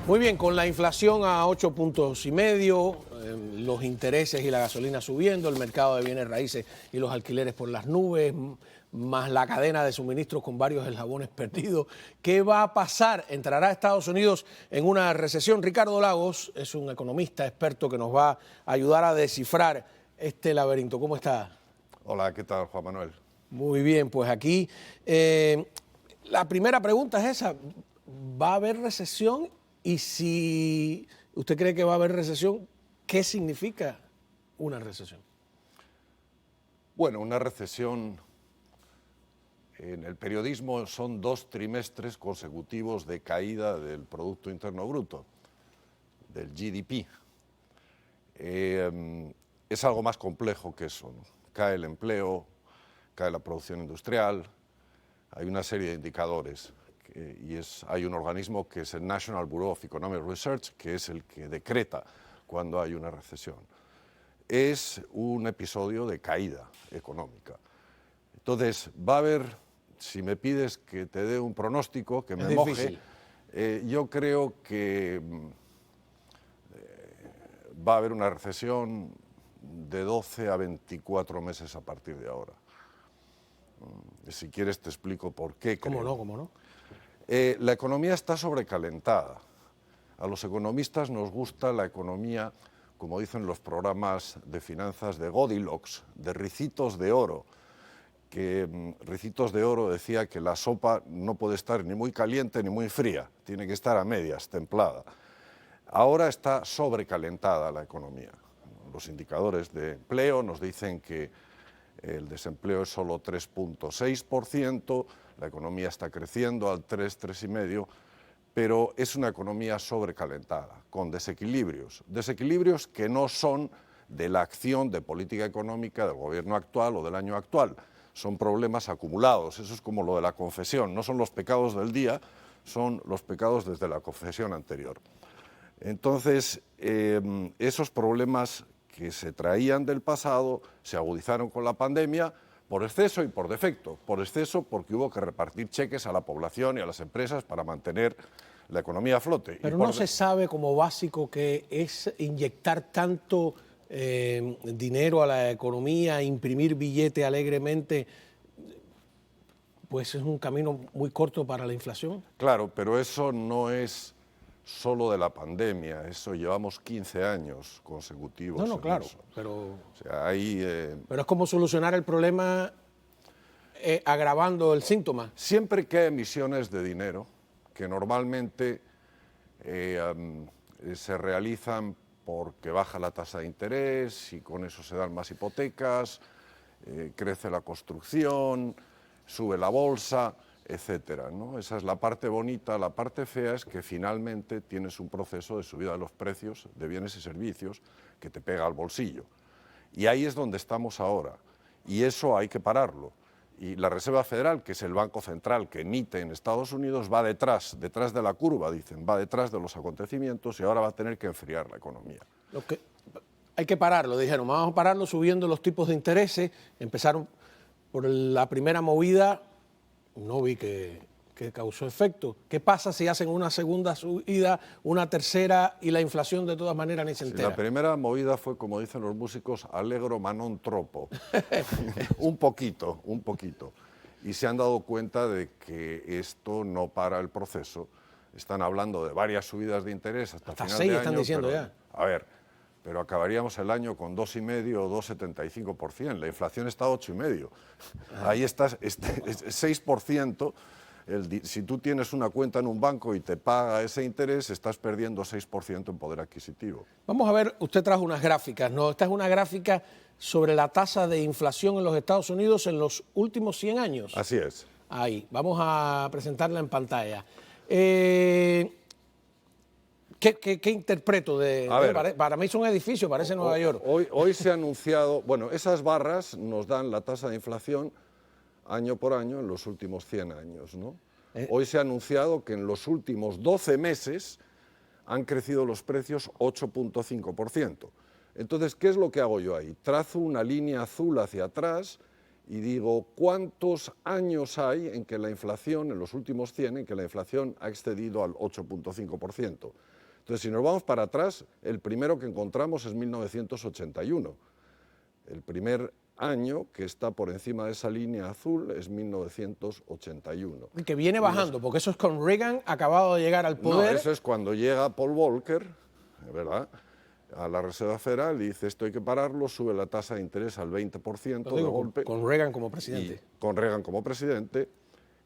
Muy bien, con la inflación a 8,5 puntos, los intereses y la gasolina subiendo, el mercado de bienes raíces y los alquileres por las nubes, más la cadena de suministros con varios eslabones perdidos. ¿Qué va a pasar? ¿Entrará Estados Unidos en una recesión? Ricardo Lagos es un economista experto que nos va a ayudar a descifrar este laberinto. ¿Cómo está? Hola, ¿qué tal, Juan Manuel? Muy bien, pues aquí la primera pregunta es esa. ¿Va a haber recesión? Y si usted cree que va a haber recesión, ¿qué significa una recesión? Bueno, una recesión en el periodismo son 2 trimestres consecutivos de caída del Producto Interno Bruto, del GDP. Es algo más complejo que eso, ¿no? Cae el empleo, cae la producción industrial, hay una serie de indicadores. Hay un organismo que es el National Bureau of Economic Research, que es el que decreta cuando hay una recesión. Es un episodio de caída económica. Entonces, va a haber, si me pides que te dé un pronóstico, que me moje, yo creo que va a haber una recesión de 12 a 24 meses a partir de ahora. Si quieres te explico por qué creo. ¿Cómo no? La economía está sobrecalentada. A los economistas nos gusta la economía, como dicen los programas de finanzas, de Goldilocks, de ricitos de oro. Ricitos de oro decía que la sopa no puede estar ni muy caliente ni muy fría, tiene que estar a medias, templada. Ahora está sobrecalentada la economía. Los indicadores de empleo nos dicen que el desempleo es solo 3,6%, la economía está creciendo al 3,5%, pero es una economía sobrecalentada, con desequilibrios que no son de la acción de política económica del gobierno actual o del año actual, son problemas acumulados. Eso es como lo de la confesión, no son los pecados del día, son los pecados desde la confesión anterior. Entonces, esos problemas que se traían del pasado se agudizaron con la pandemia por exceso y por defecto. Por exceso porque hubo que repartir cheques a la población y a las empresas para mantener la economía a flote. Pero no se sabe como básico que es inyectar tanto dinero a la economía, imprimir billete alegremente, pues es un camino muy corto para la inflación. Claro, pero eso no es solo de la pandemia, eso llevamos 15 años consecutivos. No, claro, eso. pero, O sea, pero es como solucionar el problema agravando el síntoma. Siempre que hay emisiones de dinero, que normalmente se realizan porque baja la tasa de interés y con eso se dan más hipotecas, crece la construcción, sube la bolsa, etcétera, ¿no? Esa es la parte bonita. La parte fea es que finalmente tienes un proceso de subida de los precios de bienes y servicios que te pega al bolsillo. Y ahí es donde estamos ahora. Y eso hay que pararlo. Y la Reserva Federal, que es el banco central que emite en Estados Unidos, va detrás de la curva, dicen, va detrás de los acontecimientos y ahora va a tener que enfriar la economía. Hay que pararlo, dijeron, vamos a pararlo subiendo los tipos de intereses. Empezaron por la primera movida. No vi que causó efecto. ¿Qué pasa si hacen una segunda subida, una tercera y la inflación de todas maneras ni se entera? La primera movida fue, como dicen los músicos, allegro ma non troppo. un poquito. Y se han dado cuenta de que esto no para el proceso. Están hablando de varias subidas de interés hasta final de 6 año. están diciendo pero, ya. A ver, pero acabaríamos el año con 2,5 o 2,75%. La inflación está a 8,5%. Ahí estás, 6%. Si tú tienes una cuenta en un banco y te paga ese interés, estás perdiendo 6% en poder adquisitivo. Vamos a ver, usted trajo unas gráficas, ¿no? Esta es una gráfica sobre la tasa de inflación en los Estados Unidos en los últimos 100 años. Así es. Ahí, vamos a presentarla en pantalla. ¿Qué interpreto? Para mí es un edificio, parece Nueva York. Hoy se ha anunciado, bueno, esas barras nos dan la tasa de inflación año por año en los últimos 100 años, ¿no? Hoy se ha anunciado que en los últimos 12 meses han crecido los precios 8,5%. Entonces, ¿qué es lo que hago yo ahí? Trazo una línea azul hacia atrás y digo, ¿cuántos años hay en que la inflación, en los últimos 100, en que la inflación ha excedido al 8,5%? Entonces, si nos vamos para atrás, el primero que encontramos es 1981. El primer año que está por encima de esa línea azul es 1981. Que viene bajando, porque eso es con Reagan acabado de llegar al poder. No, eso es cuando llega Paul Volcker, ¿verdad?, a la Reserva Federal y dice esto hay que pararlo, sube la tasa de interés al 20% de golpe. Con Reagan como presidente. Con Reagan como presidente,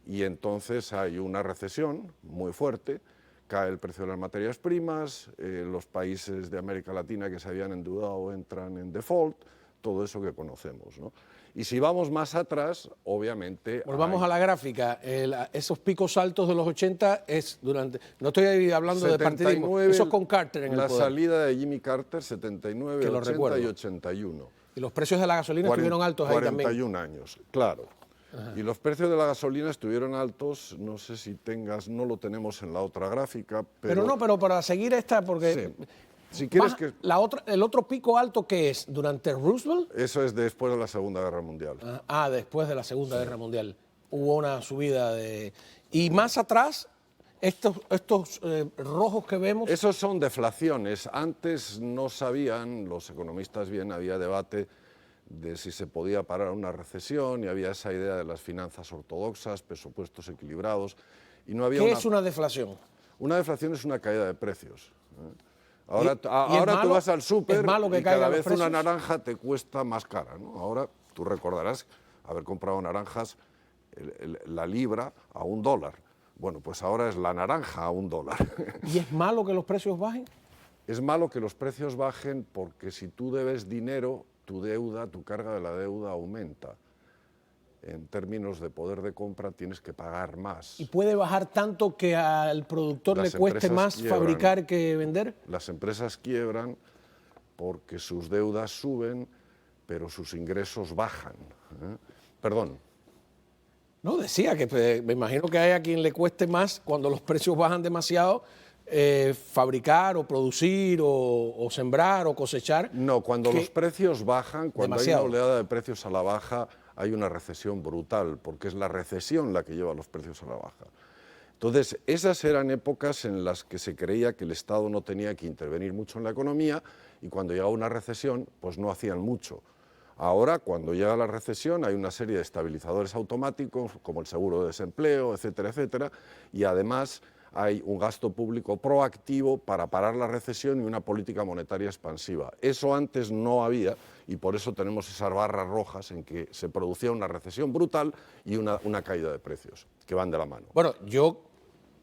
y entonces hay una recesión muy fuerte, cae el precio de las materias primas, los países de América Latina que se habían endeudado entran en default, todo eso que conocemos, ¿no? Y si vamos más atrás, obviamente... Volvamos a la gráfica. Esos picos altos de los 80 es durante... No estoy hablando de partidismo. Eso es con Carter en el poder. La salida de Jimmy Carter, 79, que 80 recuerdo. y 81. Y los precios de la gasolina estuvieron altos ahí también. 41 años, claro. Ajá. Y los precios de la gasolina estuvieron altos, no sé si tengas, no lo tenemos en la otra gráfica, pero para seguir esta, porque... Sí. Si quieres que... ¿El otro pico alto qué es? ¿Durante Roosevelt? Eso es después de la Segunda Guerra Mundial. Después de la Segunda Guerra Mundial. Hubo una subida de... Y más atrás, estos rojos que vemos... Esos son deflaciones. Antes no sabían, los economistas bien, había debate de si se podía parar una recesión y había esa idea de las finanzas ortodoxas, presupuestos equilibrados. Y no había ¿Qué es una deflación? Una deflación es una caída de precios. Ahora tú vas al súper y cada vez una naranja te cuesta más cara, ¿no? Ahora tú recordarás haber comprado naranjas la libra a $1. Bueno, pues ahora es la naranja a $1. ¿Y es malo que los precios bajen? Es malo que los precios bajen porque si tú debes dinero, tu deuda, tu carga de la deuda aumenta. En términos de poder de compra tienes que pagar más. ¿Y puede bajar tanto que al productor le cueste más fabricar que vender? Las empresas quiebran porque sus deudas suben, pero sus ingresos bajan. Perdón. No, decía que me imagino que hay a quien le cueste más cuando los precios bajan demasiado fabricar o producir o sembrar o cosechar. No, cuando los precios bajan, cuando hay una oleada de precios a la baja, hay una recesión brutal, porque es la recesión la que lleva los precios a la baja. Entonces, esas eran épocas en las que se creía que el Estado no tenía que intervenir mucho en la economía y cuando llegaba una recesión, pues no hacían mucho. Ahora, cuando llega la recesión, hay una serie de estabilizadores automáticos, como el seguro de desempleo, etcétera, etcétera, y además hay un gasto público proactivo para parar la recesión y una política monetaria expansiva. Eso antes no había y por eso tenemos esas barras rojas en que se producía una recesión brutal y una caída de precios, que van de la mano. Bueno, yo,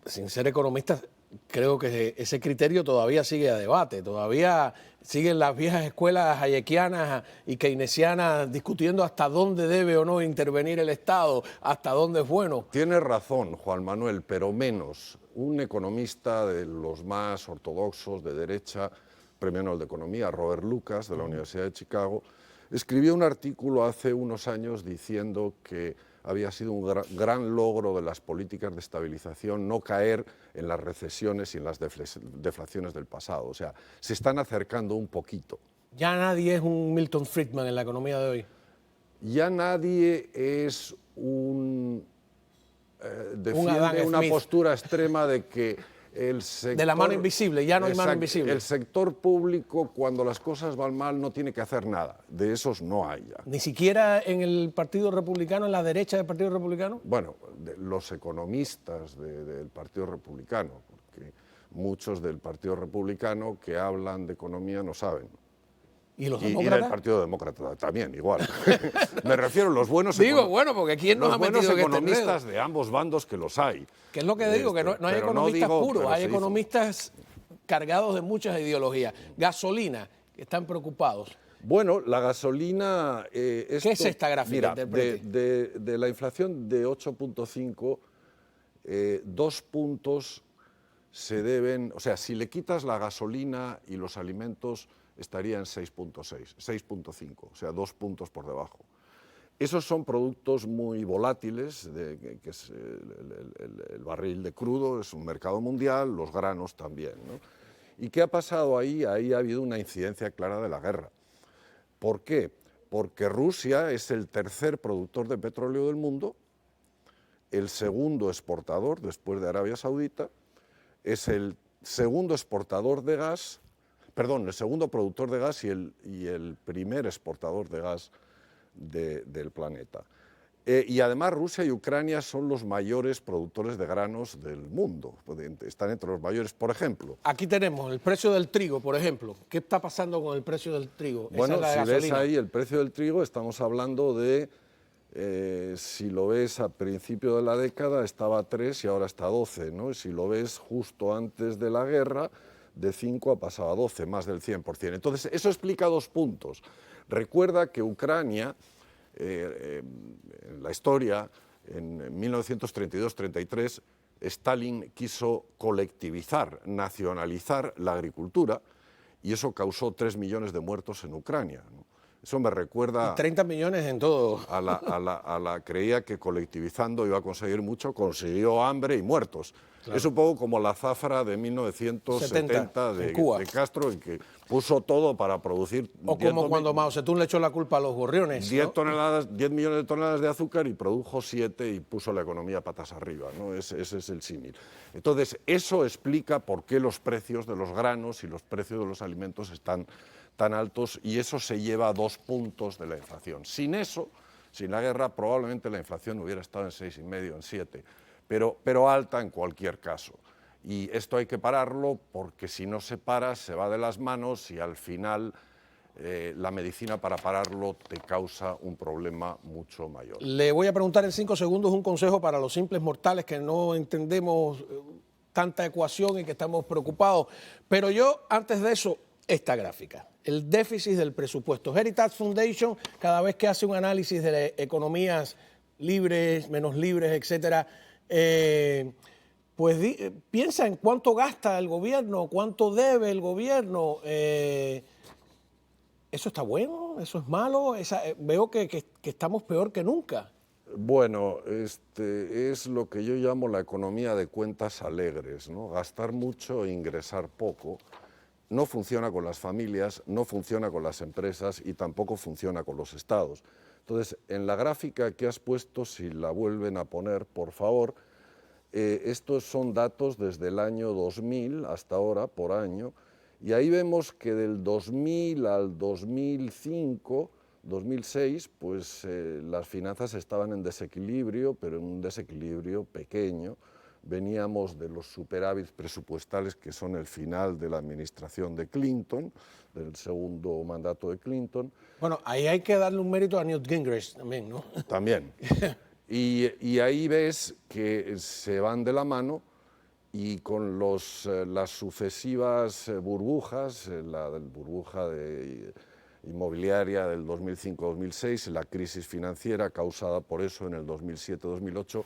sin ser economista, creo que ese criterio todavía sigue a debate, todavía siguen las viejas escuelas hayekianas y keynesianas discutiendo hasta dónde debe o no intervenir el Estado, hasta dónde es bueno. Tienes razón, Juan Manuel, pero menos. Un economista de los más ortodoxos, de derecha, Premio Nobel de Economía, Robert Lucas, de la Universidad de Chicago, escribió un artículo hace unos años diciendo que había sido un gran logro de las políticas de estabilización no caer en las recesiones y en las deflaciones del pasado. O sea, se están acercando un poquito. Ya nadie es un Milton Friedman en la economía de hoy. Ya nadie es defiende una postura extrema de que el sector... De la mano invisible, ya no hay mano invisible. El sector público, cuando las cosas van mal, no tiene que hacer nada. De esos no hay ya. ¿Ni siquiera en el Partido Republicano, en la derecha del Partido Republicano? Bueno, los economistas del Partido Republicano, porque muchos del Partido Republicano que hablan de economía no saben. ¿Y los demócratas? Y del Partido Demócrata también, igual. Me refiero a los buenos... porque ¿quién nos ha metido los buenos en este economistas de ambos bandos que los hay. Que es lo que digo, que no hay economistas puros, hay economistas cargados de muchas ideologías. Gasolina, que están preocupados. Bueno, la gasolina... ¿Qué es esta gráfica? Mira, de la inflación de 8,5, 2 puntos se deben... O sea, si le quitas la gasolina y los alimentos, estaría en 6,6, 6,5, o sea, 2 puntos por debajo. Esos son productos muy volátiles, que es el barril de crudo, es un mercado mundial, los granos también, ¿no? ¿Y qué ha pasado ahí? Ahí ha habido una incidencia clara de la guerra. ¿Por qué? porque Rusia es el tercer productor de petróleo del mundo, el segundo exportador después de Arabia Saudita, es el segundo exportador de gas, perdón, el segundo productor de gas y el primer exportador de gas del planeta. Y además Rusia y Ucrania son los mayores productores de granos del mundo, están entre los mayores, por ejemplo. Aquí tenemos el precio del trigo, por ejemplo. ¿Qué está pasando con el precio del trigo? Bueno, Esa es la si ves gasolina. ahí el precio del trigo, estamos hablando de, si lo ves a principio de la década, estaba a 3 y ahora está a 12, ¿no? Y si lo ves justo antes de la guerra, de 5 ha pasado a 12, más del 100%. Entonces, eso explica dos puntos. Recuerda que Ucrania, en la historia, en 1932-33, Stalin quiso colectivizar, nacionalizar la agricultura y eso causó 3 millones de muertos en Ucrania, ¿no? Eso me recuerda... Y 30 millones en todo. Creía que colectivizando iba a conseguir mucho, consiguió hambre y muertos. Claro. Es un poco como la zafra de 1970 de Castro, en que puso todo para producir... O como cuando Mao Zedong le echó la culpa a los gorriones. 10 millones de toneladas de azúcar y produjo 7 y puso la economía patas arriba, ¿no? Ese es el símil. Entonces, eso explica por qué los precios de los granos y los precios de los alimentos están tan altos, y eso se lleva a 2 puntos de la inflación. Sin eso, sin la guerra, probablemente la inflación hubiera estado en 6,5, en 7, pero alta en cualquier caso. Y esto hay que pararlo porque si no se para, se va de las manos y al final la medicina para pararlo te causa un problema mucho mayor. Le voy a preguntar en 5 segundos un consejo para los simples mortales que no entendemos tanta ecuación y que estamos preocupados. Pero yo, antes de eso, esta gráfica, el déficit del presupuesto. Heritage Foundation, cada vez que hace un análisis de economías libres, menos libres, etcétera, piensa en cuánto gasta el gobierno, cuánto debe el gobierno. ¿Eso está bueno? ¿Eso es malo? Veo que estamos peor que nunca. Bueno, es lo que yo llamo la economía de cuentas alegres, ¿no? Gastar mucho e ingresar poco. No funciona con las familias, no funciona con las empresas y tampoco funciona con los estados. Entonces, en la gráfica que has puesto, si la vuelven a poner, por favor, estos son datos desde el año 2000 hasta ahora, por año, y ahí vemos que del 2000 al 2005, 2006, pues las finanzas estaban en desequilibrio, pero en un desequilibrio pequeño. Veníamos de los superávits presupuestales que son el final de la administración de Clinton, del segundo mandato de Clinton. Bueno, ahí hay que darle un mérito a Newt Gingrich también, ¿no? También. Y ahí ves que se van de la mano y con las sucesivas burbujas, la burbuja inmobiliaria del 2005-2006, la crisis financiera causada por eso en el 2007-2008,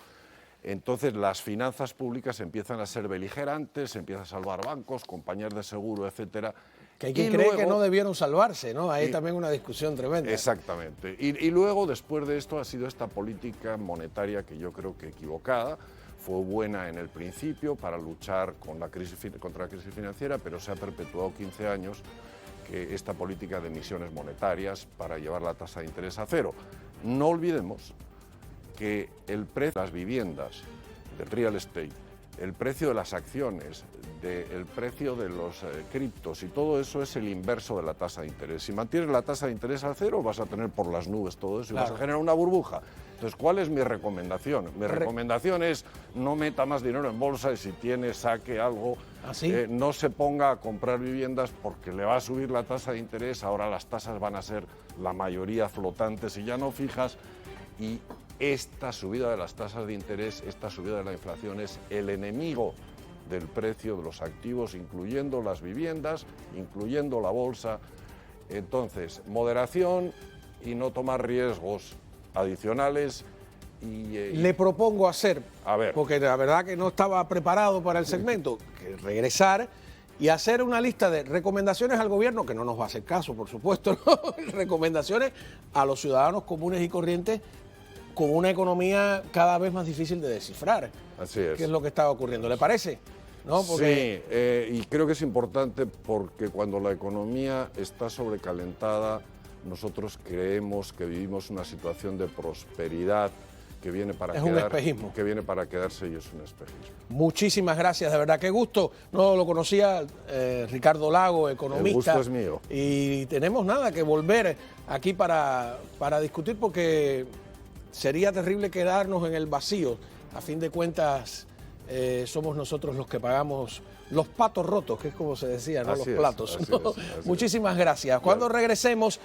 entonces las finanzas públicas empiezan a ser beligerantes, se empiezan a salvar bancos, compañías de seguro, etcétera. Que hay quien cree que no debieron salvarse, ¿no? Hay también una discusión tremenda. Exactamente. Y luego, después de esto, ha sido esta política monetaria que yo creo que equivocada. Fue buena en el principio para luchar contra la crisis financiera, pero se ha perpetuado 15 años que esta política de emisiones monetarias para llevar la tasa de interés a cero. No olvidemos que el precio de las viviendas, del real estate, el precio de las acciones, el precio de los criptos y todo eso es el inverso de la tasa de interés. Si mantienes la tasa de interés al cero, vas a tener por las nubes todo eso y vas a generar una burbuja. Entonces, ¿cuál es mi recomendación? Mi recomendación es no meta más dinero en bolsa y si tiene, saque algo. ¿Así? No se ponga a comprar viviendas porque le va a subir la tasa de interés. Ahora las tasas van a ser la mayoría flotantes y ya no fijas. Y esta subida de las tasas de interés, esta subida de la inflación es el enemigo del precio de los activos, incluyendo las viviendas, incluyendo la bolsa. Entonces, moderación y no tomar riesgos adicionales. Le propongo hacer, porque la verdad que no estaba preparado para el segmento, que regresar y hacer una lista de recomendaciones al gobierno, que no nos va a hacer caso, por supuesto, ¿no? Recomendaciones a los ciudadanos comunes y corrientes con una economía cada vez más difícil de descifrar. Así es. ¿Qué es lo que está ocurriendo? ¿Le parece? ¿No? Porque... Sí, y creo que es importante porque cuando la economía está sobrecalentada nosotros creemos que vivimos una situación de prosperidad que viene para Es un espejismo. que viene para quedarse y es un espejismo. Muchísimas gracias, de verdad, qué gusto. No lo conocía, Ricardo Lago, economista. El gusto es mío. Y tenemos nada que volver aquí para discutir porque sería terrible quedarnos en el vacío. A fin de cuentas, somos nosotros los que pagamos los patos rotos, que es como se decía, no Así los es, platos. así ¿no? es, así es. Muchísimas gracias. Cuando regresemos...